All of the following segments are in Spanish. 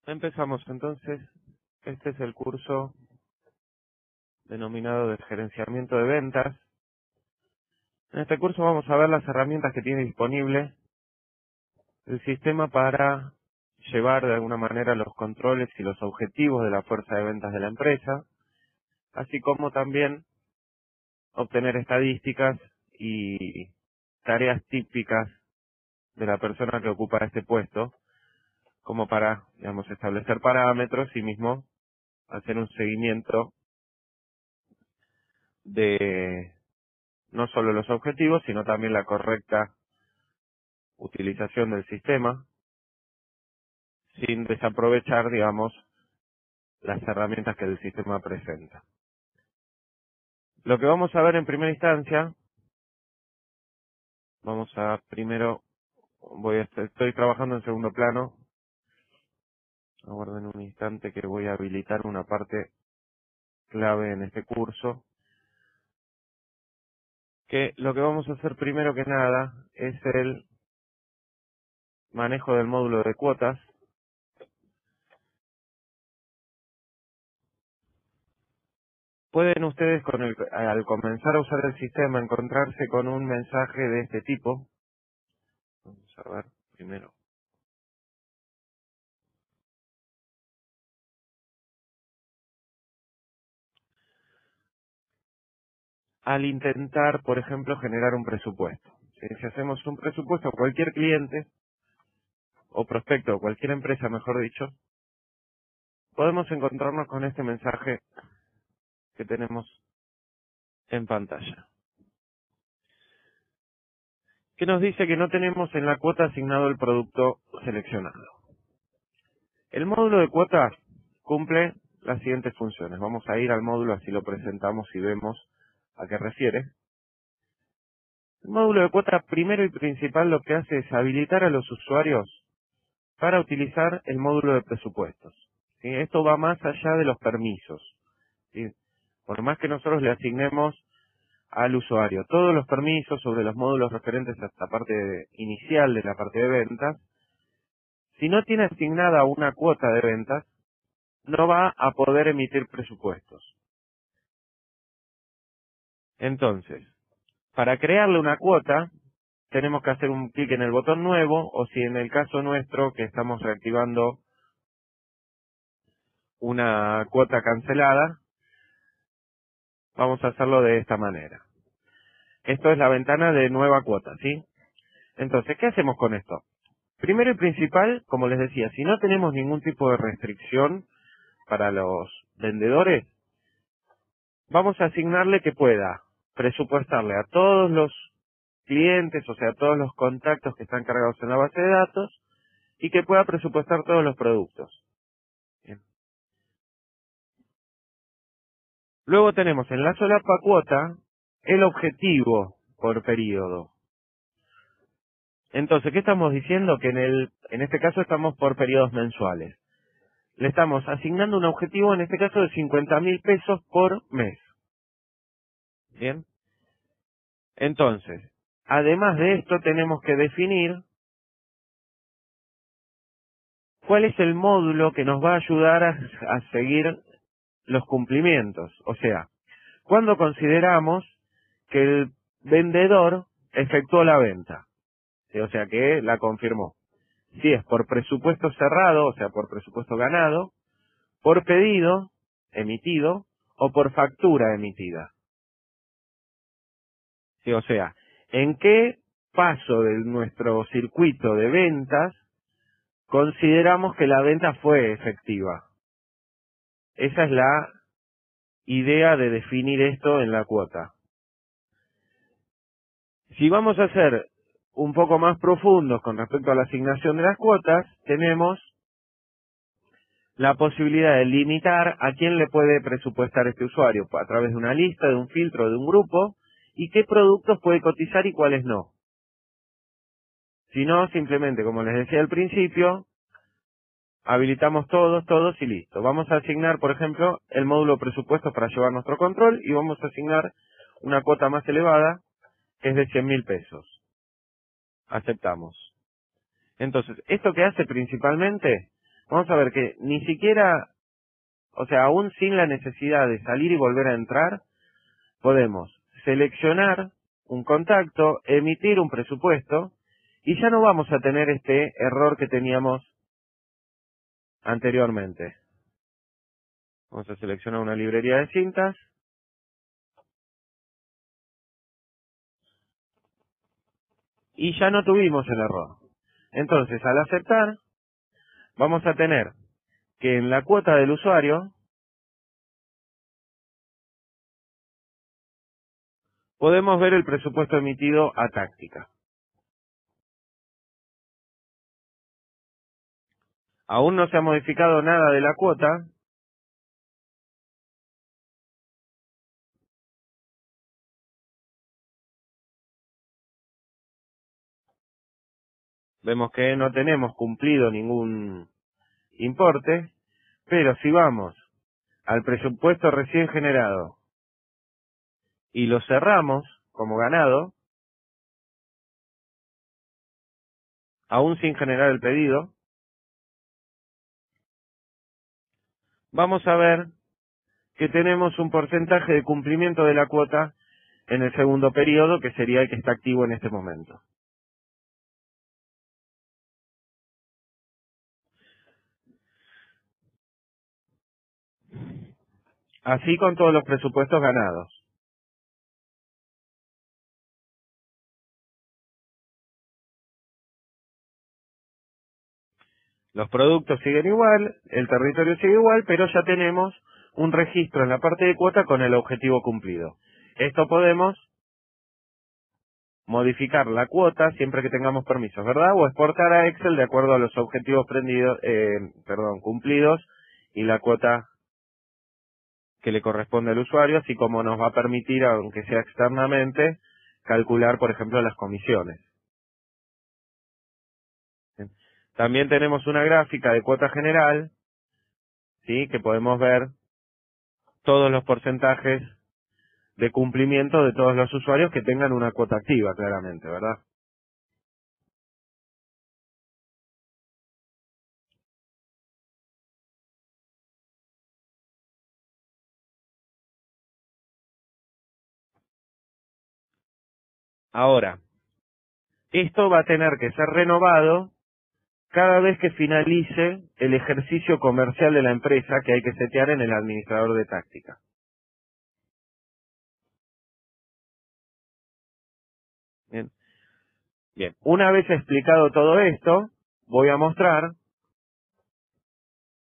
Empezamos entonces. Este es el curso denominado de gerenciamiento de ventas. En este curso vamos a ver las herramientas que tiene disponible el sistema para llevar de alguna manera los controles y los objetivos de la fuerza de ventas de la empresa, así como también obtener estadísticas y tareas típicas de la persona que ocupa este puesto, como para, digamos, establecer parámetros y mismo hacer un seguimiento de no solo los objetivos, sino también la correcta utilización del sistema, sin desaprovechar, digamos, las herramientas que el sistema presenta. Lo que vamos a ver en primera instancia, estoy trabajando en segundo plano. Aguarden un instante que voy a habilitar una parte clave en este curso. Que lo que vamos a hacer primero que nada es el manejo del módulo de cuotas. Pueden ustedes al comenzar a usar el sistema encontrarse con un mensaje de este tipo. Vamos a ver primero. Al intentar, por ejemplo, generar un presupuesto. Si hacemos un presupuesto a cualquier cliente o prospecto o cualquier empresa, mejor dicho, podemos encontrarnos con este mensaje que tenemos en pantalla, que nos dice que no tenemos en la cuota asignado el producto seleccionado. El módulo de cuotas cumple las siguientes funciones. Vamos a ir al módulo, así lo presentamos y vemos a qué refiere. El módulo de cuotas, primero y principal, lo que hace es habilitar a los usuarios para utilizar el módulo de presupuestos. ¿Sí? Esto va más allá de los permisos. ¿Sí? Por más que nosotros le asignemos al usuario todos los permisos sobre los módulos referentes a esta parte inicial de la parte de ventas, si no tiene asignada una cuota de ventas, no va a poder emitir presupuestos. Entonces, para crearle una cuota, tenemos que hacer un clic en el botón nuevo, o si en el caso nuestro, que estamos reactivando una cuota cancelada, vamos a hacerlo de esta manera. Esto es la ventana de nueva cuota, ¿sí? Entonces, ¿qué hacemos con esto? Primero y principal, como les decía, si no tenemos ningún tipo de restricción para los vendedores, vamos a asignarle que pueda presupuestarle a todos los clientes, o sea, a todos los contactos que están cargados en la base de datos, y que pueda presupuestar todos los productos. Bien. Luego tenemos en la solapa cuota el objetivo por periodo. Entonces, ¿qué estamos diciendo? Que en este caso estamos por periodos mensuales. Le estamos asignando un objetivo, en este caso, de 50.000 pesos por mes. Bien. Entonces, además de esto, tenemos que definir cuál es el módulo que nos va a ayudar a seguir los cumplimientos. O sea, cuando consideramos que el vendedor efectuó la venta. ¿Sí? O sea, que la confirmó. Si es por presupuesto cerrado, o sea, por presupuesto ganado, por pedido emitido o por factura emitida. Sí, o sea, ¿en qué paso de nuestro circuito de ventas consideramos que la venta fue efectiva? Esa es la idea de definir esto en la cuota. Si vamos a ser un poco más profundos con respecto a la asignación de las cuotas, tenemos la posibilidad de limitar a quién le puede presupuestar este usuario a través de una lista, de un filtro, de un grupo, y qué productos puede cotizar y cuáles no. Si no, simplemente, como les decía al principio, habilitamos todos y listo. Vamos a asignar, por ejemplo, el módulo presupuesto para llevar nuestro control y vamos a asignar una cuota más elevada, que es de 100.000 pesos. Aceptamos. Entonces, ¿esto qué hace principalmente? vamos a ver que ni siquiera, o sea, aún sin la necesidad de salir y volver a entrar, podemos seleccionar un contacto, emitir un presupuesto, y ya no vamos a tener este error que teníamos anteriormente. Vamos a seleccionar una librería de cintas. Y ya no tuvimos el error. Entonces, al aceptar, vamos a tener que en la cuota del usuario podemos ver el presupuesto emitido a Táctica. Aún no se ha modificado nada de la cuota. Vemos que no tenemos cumplido ningún importe, pero si vamos al presupuesto recién generado y lo cerramos como ganado, aún sin generar el pedido, vamos a ver que tenemos un porcentaje de cumplimiento de la cuota en el segundo periodo, que sería el que está activo en este momento. Así con todos los presupuestos ganados. Los productos siguen igual, el territorio sigue igual, pero ya tenemos un registro en la parte de cuota con el objetivo cumplido. Esto podemos modificar la cuota siempre que tengamos permisos, ¿verdad? O exportar a Excel de acuerdo a los objetivos cumplidos y la cuota que le corresponde al usuario, así como nos va a permitir, aunque sea externamente, calcular, por ejemplo, las comisiones. Bien. También tenemos una gráfica de cuota general, ¿sí? Que podemos ver todos los porcentajes de cumplimiento de todos los usuarios que tengan una cuota activa, claramente, ¿verdad? Ahora, esto va a tener que ser renovado cada vez que finalice el ejercicio comercial de la empresa que hay que setear en el administrador de táctica. Bien. Bien. Una vez explicado todo esto, voy a mostrar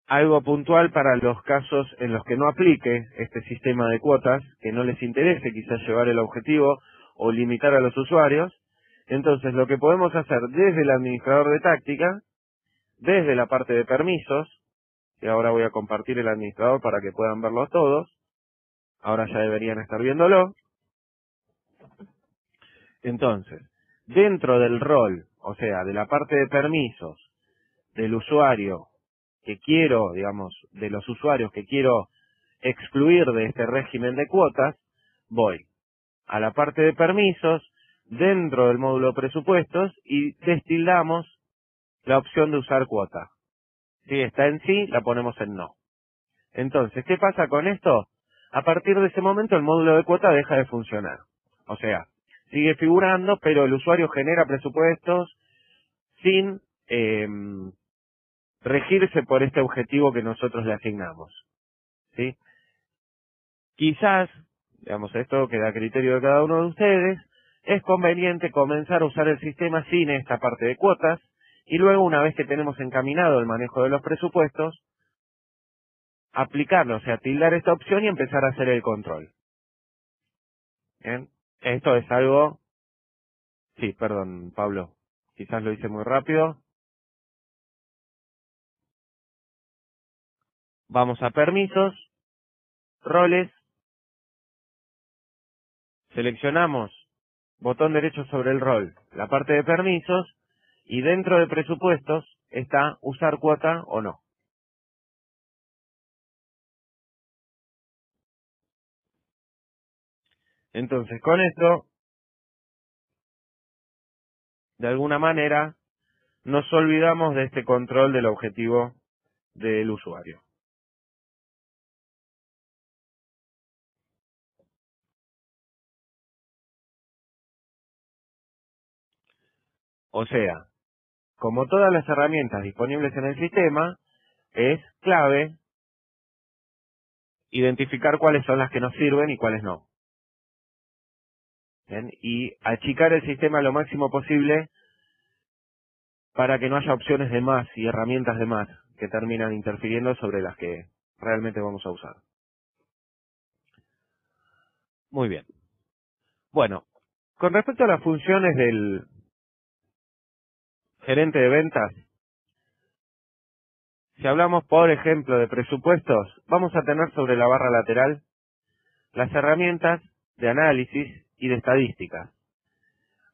algo puntual para los casos en los que no aplique este sistema de cuotas, que no les interese quizás llevar el objetivo o limitar a los usuarios. Entonces, lo que podemos hacer desde el administrador de táctica, desde la parte de permisos, y ahora voy a compartir el administrador para que puedan verlo todos, ahora ya deberían estar viéndolo. Entonces, dentro del rol, o sea, de la parte de permisos del usuario que quiero, digamos, de los usuarios que quiero excluir de este régimen de cuotas, voy a la parte de permisos, dentro del módulo presupuestos, y destildamos la opción de usar cuota. Si está en sí, la ponemos en no. Entonces, ¿qué pasa con esto? A partir de ese momento el módulo de cuota deja de funcionar. O sea, sigue figurando, pero el usuario genera presupuestos sin regirse por este objetivo que nosotros le asignamos. ¿Sí? Quizás, digamos, esto queda a criterio de cada uno de ustedes, es conveniente comenzar a usar el sistema sin esta parte de cuotas, y luego, una vez que tenemos encaminado el manejo de los presupuestos, aplicarlo, o sea, tildar esta opción y empezar a hacer el control. ¿Bien? Esto es algo... Sí, perdón, Pablo, quizás lo hice muy rápido. Vamos a permisos, roles, seleccionamos botón derecho sobre el rol, la parte de permisos, y dentro de presupuestos está usar cuota o no. Entonces, con esto, de alguna manera, nos olvidamos de este control del objetivo del usuario. O sea, como todas las herramientas disponibles en el sistema, es clave identificar cuáles son las que nos sirven y cuáles no. ¿Bien? Y achicar el sistema lo máximo posible para que no haya opciones de más y herramientas de más que terminan interfiriendo sobre las que realmente vamos a usar. Muy bien. Bueno, con respecto a las funciones del gerente de ventas, si hablamos, por ejemplo, de presupuestos, vamos a tener sobre la barra lateral las herramientas de análisis y de estadística.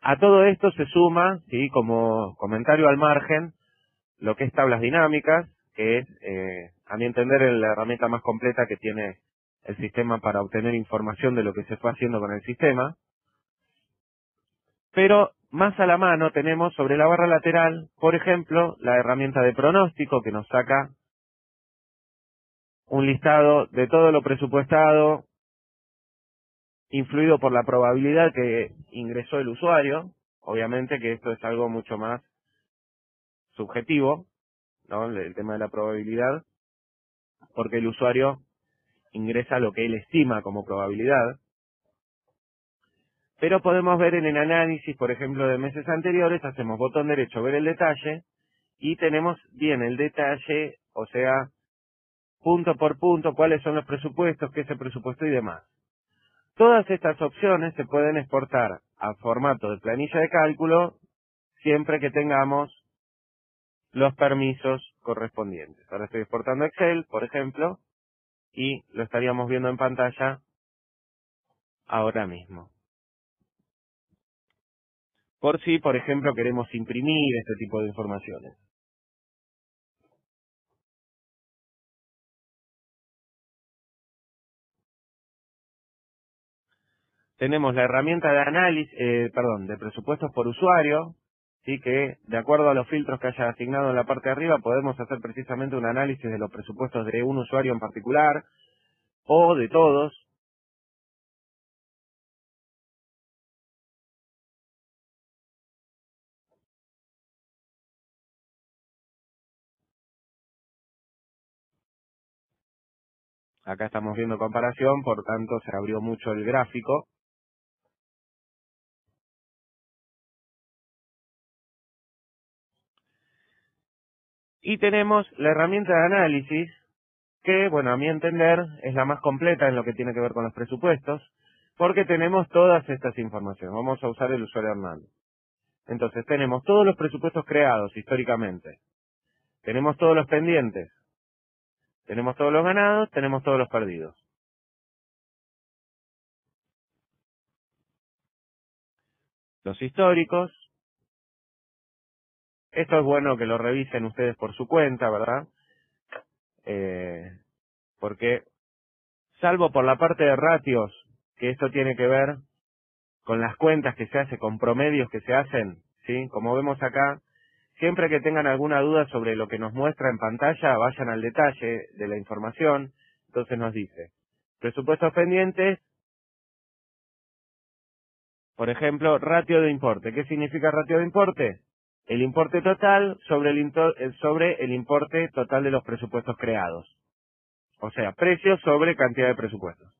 A todo esto se suma, ¿sí?, como comentario al margen, lo que es tablas dinámicas, que es, a mi entender, la herramienta más completa que tiene el sistema para obtener información de lo que se fue haciendo con el sistema. Pero más a la mano tenemos sobre la barra lateral, por ejemplo, la herramienta de pronóstico que nos saca un listado de todo lo presupuestado, influido por la probabilidad que ingresó el usuario. Obviamente que esto es algo mucho más subjetivo, ¿no?, el tema de la probabilidad, porque el usuario ingresa lo que él estima como probabilidad. Pero podemos ver en el análisis, por ejemplo, de meses anteriores, hacemos botón derecho, ver el detalle, y tenemos bien el detalle, o sea, punto por punto, cuáles son los presupuestos, qué se presupuestó y demás. Todas estas opciones se pueden exportar a formato de planilla de cálculo siempre que tengamos los permisos correspondientes. Ahora estoy exportando Excel, por ejemplo, y lo estaríamos viendo en pantalla ahora mismo. Por si, por ejemplo, queremos imprimir este tipo de informaciones. Tenemos la herramienta de análisis, de presupuestos por usuario, sí, que de acuerdo a los filtros que haya asignado en la parte de arriba podemos hacer precisamente un análisis de los presupuestos de un usuario en particular o de todos. Acá estamos viendo comparación, por tanto se abrió mucho el gráfico. Y tenemos la herramienta de análisis, que, bueno, a mi entender, es la más completa en lo que tiene que ver con los presupuestos, porque tenemos todas estas informaciones. Vamos a usar el usuario Hernández. Entonces tenemos todos los presupuestos creados históricamente, tenemos todos los pendientes, tenemos todos los ganados, tenemos todos los perdidos. Los históricos, esto es bueno que lo revisen ustedes por su cuenta, ¿verdad? Porque, salvo por la parte de ratios, que esto tiene que ver con las cuentas que se hace, con promedios que se hacen, ¿sí? Como vemos acá, siempre que tengan alguna duda sobre lo que nos muestra en pantalla, vayan al detalle de la información. Entonces nos dice, presupuestos pendientes, por ejemplo, ratio de importe. ¿Qué significa ratio de importe? El importe total sobre el importe total de los presupuestos creados. O sea, precio sobre cantidad de presupuestos.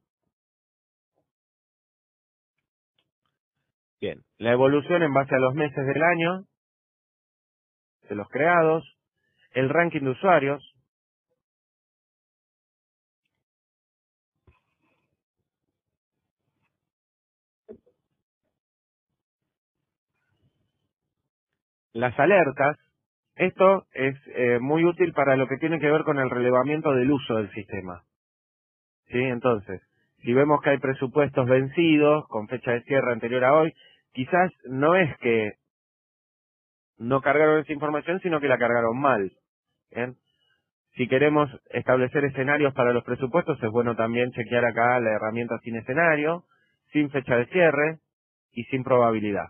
Bien, la evolución en base a los meses del año, de los creados, el ranking de usuarios, las alertas. Esto es muy útil para lo que tiene que ver con el relevamiento del uso del sistema. ¿Sí? Entonces, si vemos que hay presupuestos vencidos con fecha de cierre anterior a hoy, quizás no es que no cargaron esa información, sino que la cargaron mal. ¿Bien? Si queremos establecer escenarios para los presupuestos, es bueno también chequear acá la herramienta sin escenario, sin fecha de cierre y sin probabilidad.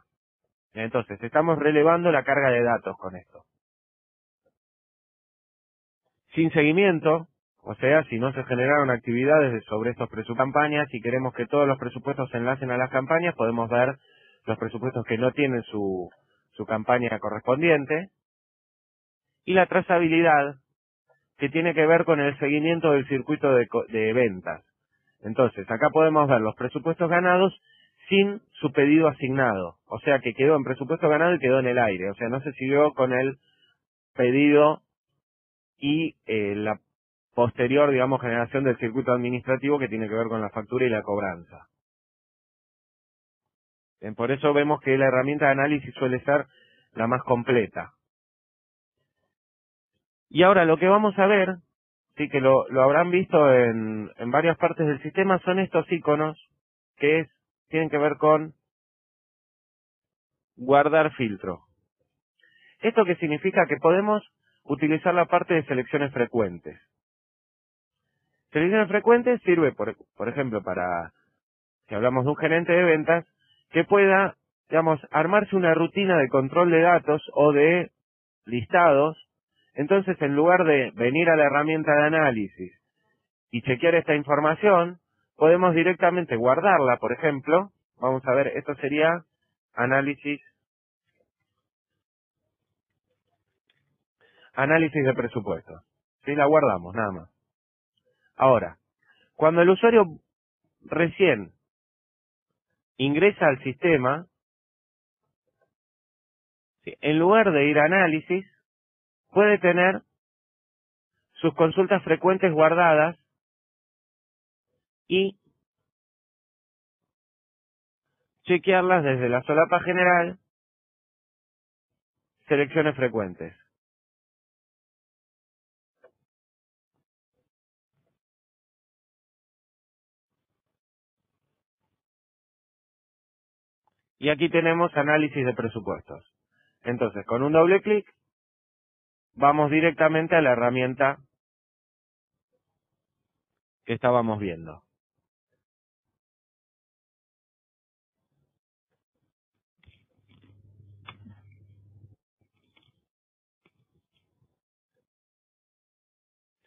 Entonces, estamos relevando la carga de datos con esto. sin seguimiento, o sea, si no se generaron actividades sobre estos campañas y queremos que todos los presupuestos se enlacen a las campañas, podemos ver los presupuestos que no tienen su campaña correspondiente. Y la trazabilidad, que tiene que ver con el seguimiento del circuito de ventas. Entonces, acá podemos ver los presupuestos ganados sin su pedido asignado. O sea, que quedó en presupuesto ganado y quedó en el aire. O sea, no se siguió con el pedido y la posterior, digamos, generación del circuito administrativo que tiene que ver con la factura y la cobranza. Por eso vemos que la herramienta de análisis suele ser la más completa. Y ahora lo que vamos a ver, sí que lo habrán visto en varias partes del sistema, son estos iconos que tienen que ver con guardar filtro. ¿Esto qué significa? Que podemos utilizar la parte de selecciones frecuentes. Selecciones frecuentes sirve, por ejemplo, para, si hablamos de un gerente de ventas, que pueda, digamos, armarse una rutina de control de datos o de listados. Entonces, en lugar de venir a la herramienta de análisis y chequear esta información, podemos directamente guardarla, por ejemplo. Vamos a ver, esto sería análisis de presupuesto. ¿Sí? La guardamos, nada más. Ahora, cuando el usuario recién ingresa al sistema, ¿sí?, en lugar de ir a análisis, puede tener sus consultas frecuentes guardadas y chequearlas desde la solapa general, selecciones frecuentes. Y aquí tenemos análisis de presupuestos. Entonces, con un doble clic, vamos directamente a la herramienta que estábamos viendo.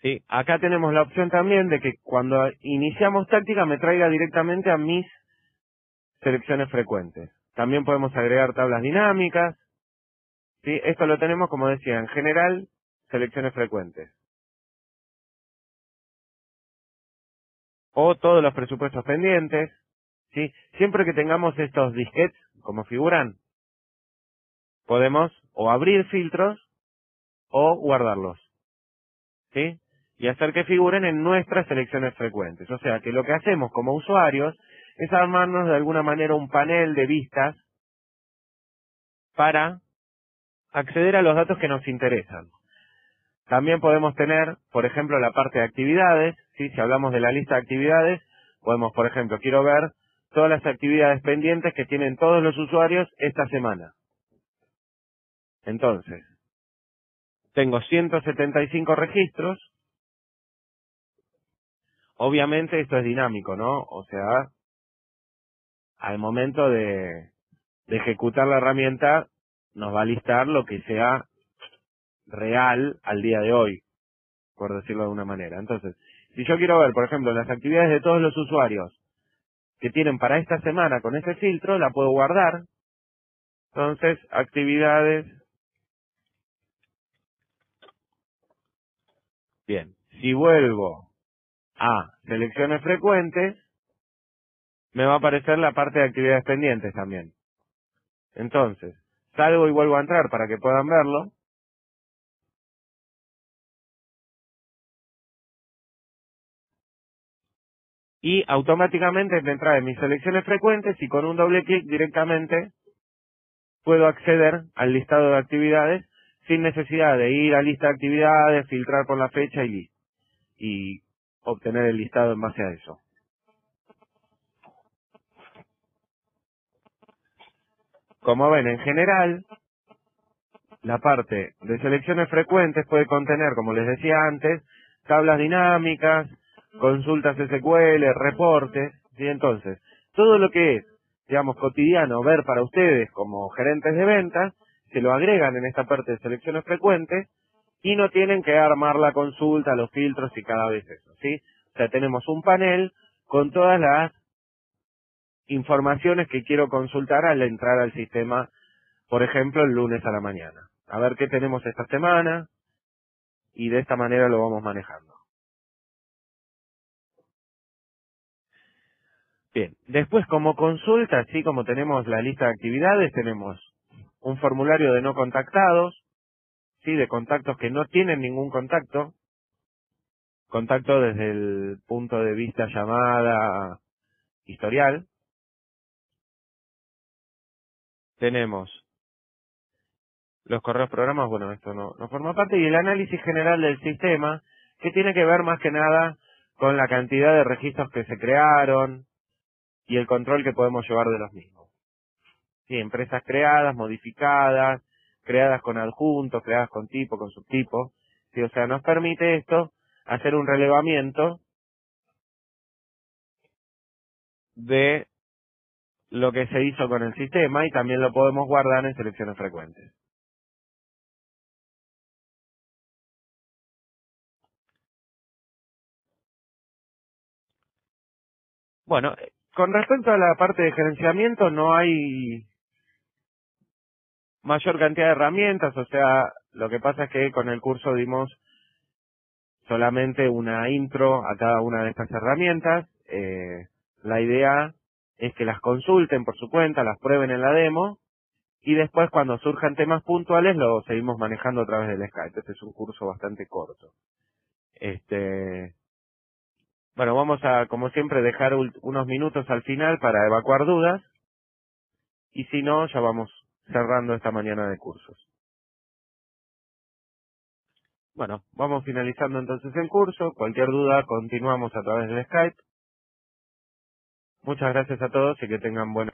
Sí, acá tenemos la opción también de que cuando iniciamos táctica me traiga directamente a mis selecciones frecuentes. También podemos agregar tablas dinámicas. Sí, esto lo tenemos, como decía, en general, selecciones frecuentes. O todos los presupuestos pendientes. Sí, siempre que tengamos estos disquetes, como figuran, podemos o abrir filtros o guardarlos. ¿Sí? Y hacer que figuren en nuestras selecciones frecuentes. O sea, que lo que hacemos como usuarios es armarnos de alguna manera un panel de vistas para acceder a los datos que nos interesan. También podemos tener, por ejemplo, la parte de actividades. ¿Sí? Si hablamos de la lista de actividades, podemos, por ejemplo, quiero ver todas las actividades pendientes que tienen todos los usuarios esta semana. Entonces, tengo 175 registros. Obviamente esto es dinámico, ¿no? O sea, al momento de ejecutar la herramienta, nos va a listar lo que sea real al día de hoy, por decirlo de alguna manera. Entonces, si yo quiero ver, por ejemplo, las actividades de todos los usuarios que tienen para esta semana con ese filtro, la puedo guardar. Entonces, actividades. Bien. Si vuelvo a selecciones frecuentes, me va a aparecer la parte de actividades pendientes también. Entonces, salgo y vuelvo a entrar para que puedan verlo. Y automáticamente me trae mis selecciones frecuentes y con un doble clic directamente puedo acceder al listado de actividades sin necesidad de ir a lista de actividades, filtrar por la fecha y obtener el listado en base a eso. Como ven, en general, la parte de selecciones frecuentes puede contener, como les decía antes, tablas dinámicas, consultas SQL, reportes, ¿sí? Entonces, todo lo que es, digamos, cotidiano ver para ustedes como gerentes de ventas, se lo agregan en esta parte de selecciones frecuentes y no tienen que armar la consulta, los filtros y cada vez eso, ¿sí? O sea, tenemos un panel con todas las informaciones que quiero consultar al entrar al sistema, por ejemplo, el lunes a la mañana. A ver qué tenemos esta semana y de esta manera lo vamos manejando. Bien, después como consulta, así como tenemos la lista de actividades, tenemos un formulario de no contactados, ¿sí? De contactos que no tienen ningún contacto desde el punto de vista llamada historial. Tenemos los correos programas, bueno, esto no forma parte, y el análisis general del sistema, que tiene que ver más que nada con la cantidad de registros que se crearon y el control que podemos llevar de los mismos. Sí, empresas creadas, modificadas, creadas con adjuntos, creadas con tipo, con subtipo. Sí, o sea, nos permite esto hacer un relevamiento de lo que se hizo con el sistema y también lo podemos guardar en selecciones frecuentes. Bueno, con respecto a la parte de gerenciamiento no hay mayor cantidad de herramientas, o sea, lo que pasa es que con el curso dimos solamente una intro a cada una de estas herramientas. La idea es que las consulten por su cuenta, las prueben en la demo y después cuando surjan temas puntuales lo seguimos manejando a través del Skype. Este es un curso bastante corto. Bueno, vamos a, como siempre, dejar unos minutos al final para evacuar dudas y si no, ya vamos cerrando esta mañana de cursos. Bueno, vamos finalizando entonces el curso. Cualquier duda continuamos a través del Skype. Muchas gracias a todos y que tengan buena